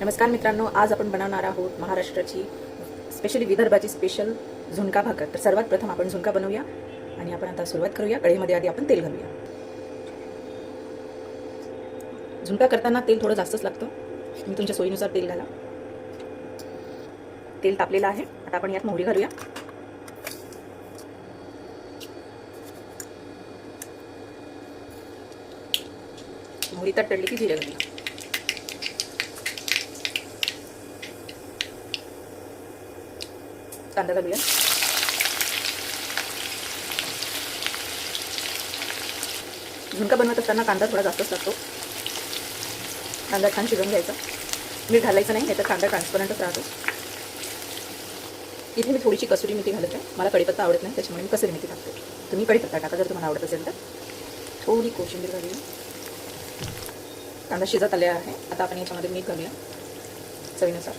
नमस्कार मित्रांनो, आज आपण बनवणार आहोत महाराष्ट्राची स्पेशली विदर्भाची स्पेशल झुणका भाकर। तर सर्वात प्रथम आपण झुणका बनवूया आणि आपण आता सुरुवात करूया। कढईमध्ये आधी आपण तेल घालूया। झुणका करताना तेल थोडं जास्तच लागतं, तुम्ही तुमच्या सोयीनुसार तेल घाला। तेल तापलेलं आहे, आता आपण यात मोहरी घालूया। मोहरी तडतडली की जिरे घालूया। कांदा घालूया। झुणका बनवत असताना कांदा थोडा जास्तच लागतो। कांदा छान शिजवून घ्यायचा, मीठ घालायचं नाही तर कांदा ट्रान्सपरंटच राहतो। इथे मी थोडीशी कसुरी मेथी घालत आहे, मला कढीपत्ता आवडत नाही त्याच्यामुळे मी कसुरी मेथी टाकते। तुम्ही कढीपत्ता टाका जर तुम्हाला आवडत असेल तर। थोडी कोशिंबीर घालूया। कांदा शिजत आले आहे, आता आपण याच्यामध्ये मीठ घालूया चवीनुसार।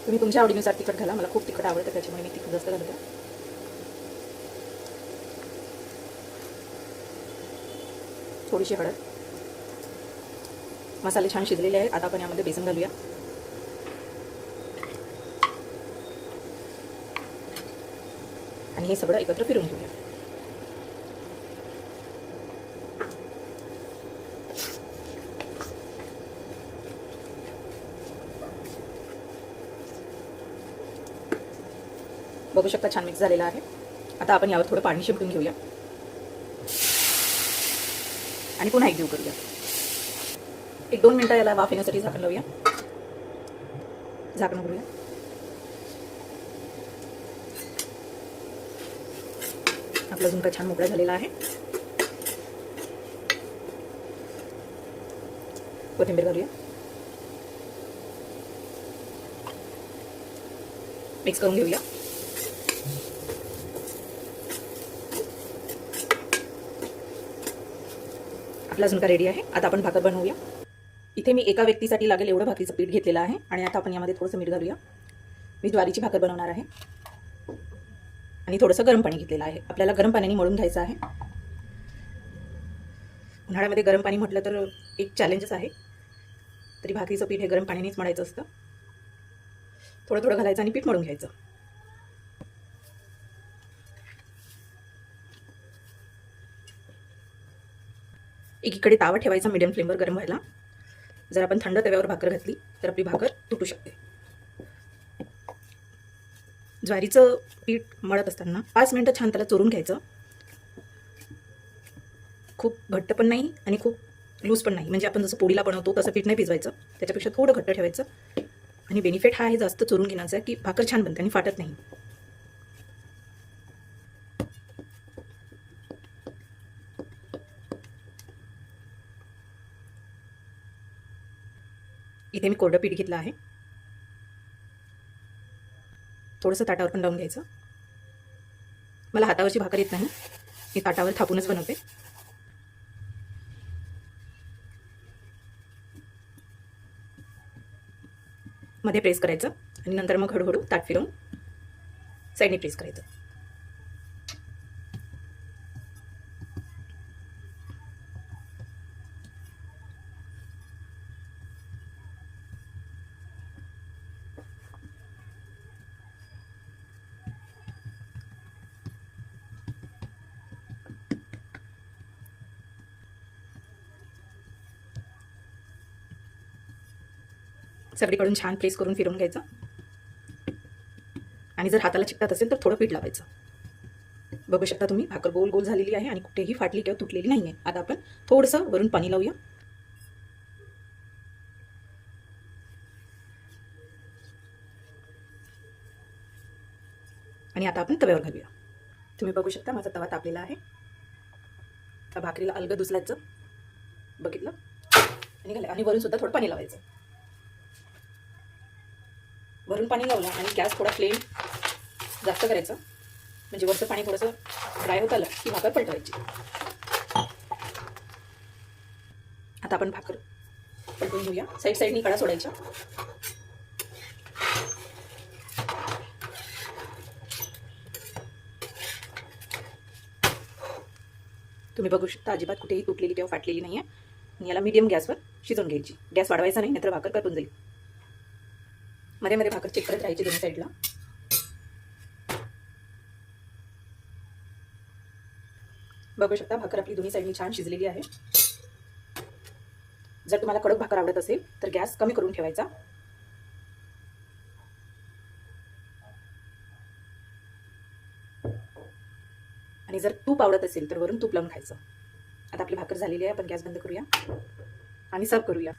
तुम्ही तुमच्या आवडीनुसार तिखट घाला, मला खूप तिखट आवडतं त्याच्यामुळे मी तिखट जास्त घालते। थोडीशी हळद। मसाले छान शिजलेले आहेत, आता आपण यामध्ये बेसन घालूया आणि हे सगळं एकत्र फिरवून घेऊया। बघू शकता छान मिक्स झालेला आहे। आता आपण यावर थोडं पाणी शिंपडून घेऊया आणि पुन्हा एक जीव करूया। 1-2 मिनिटं याला वाफ येण्यासाठी झाकण लावूया। झाकण उघडूया। आपला झुणका छान मोकळा झालेला आहे। कोथिंबीर घालूया। मिक्स करून घेऊया। आपला झुणका रेडी आहे, आता आपण भाकर बनवूया। इथे मी एका व्यक्तीसाठी लागेल एवढं भाकरीचं पीठ घेतलेलं आहे आणि आता आपण यामध्ये थोडंसं मीठ घालूया। मी ज्वारीची भाकर बनवणार आहे आणि थोडंसं गरम पाणी घेतलेलं आहे। आपल्याला गरम पाण्याने मळून घ्यायचं आहे। उन्हाळ्यामध्ये गरम पाणी म्हटलं तर एक चॅलेंजच आहे, तरी भाकरीचं पीठ हे गरम पाण्यानेच मळायचं असतं। थोडं थोडं घालायचं आणि पीठ मळून घ्यायचं। एकीकडे तावा ठेवायचा मीडियम फ्लेमवर गरम व्हायला। जर आपण थंड तव्यावर भाकर घातली तर आपली भाकर तुटू शकते। ज्वारीचं पीठ मळत असताना 5 मिनिटं छान त्याला चोरून घ्यायचं। खूप घट्ट पण नाही आणि खूप लूज पण नाही, म्हणजे आपण जसं पोळीला बनवतो तसं पीठ नाही भिजवायचं, त्याच्यापेक्षा थोडं घट्ट ठेवायचं। आणि बेनिफिट हा आहे जास्त चोरून घेण्याचा की भाकर छान बनते आणि फाटत नाही। इथे मी कोरडं पीठ घेतलं आहे, थोडंसं ताटावर पण लावून घ्यायचं। मला हातावरची भाकर येत नाही, मी ताटावर थापूनच बनवते। मध्ये प्रेस करायचं आणि नंतर मग हळूहळू ताट फिरवून साईडने प्रेस करायचं। सगळीकडून छान प्रेस करून फिरवून घ्यायचं आणि जर हाताला चिकटत असेल तर थोडं पीठ लावायचं। बघू शकता तुम्ही भाकर गोल गोल झालेली आहे आणि कुठेही फाटली किंवा तुटलेली नाहीये। आता आपण थोडंसं वरून पाणी लावूया आणि आता आपण तव्यावर घालूया। तुम्ही बघू शकता माझा तवा तापलेला आहे। त्या भाकरीला अलगद उचलायचं, बघितलं, आणि वरून सुद्धा थोडं पाणी लावायचं। वरून पाणी लावलं आणि गॅस थोडा फ्लेम जास्त करायचा, म्हणजे वरचं पाणी थोडंसं ड्राय होत आलं की भाकर पलटवायची। आता आपण भाकर पलटून घेऊया। साईडनी कडा सोडायच्या। तुम्ही बघू शकता अजिबात कुठेही तुटलेली किंवा फाटलेली नाहीये। याला मीडियम गॅसवर शिजवून घ्यायची. गॅस वाढवायचा नाही, नाहीतर भाकर करपून जाईल. मध्ये मध्ये भाकर चेक करत राहायची दोन्ही साईडला. बघू शकता भाकर आपली दोन्ही साईडनी छान शिजलेली आहे. जर तुम्हाला कडक भाकर आवडत असेल तर गॅस कमी करून ठेवायचा. आणि जर तूप आवडत असेल तर वरून तूप लावून खायचं. आता आपली भाकर झालेली आहे, आपण गॅस बंद करूया आणि सर्व करूया.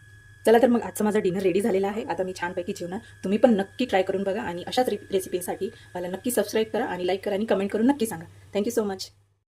चला तर मग आजचं माझं डिनर रेडी झालेलं आहे. आता मी छानपैकी जेवणार. तुम्ही पण नक्की ट्राय करून बघा आणि अशाच रेसिपीसाठी मला नक्की सबस्क्राईब करा आणि लाईक करा आणि कमेंट करून नक्की सांगा. Thank you so much.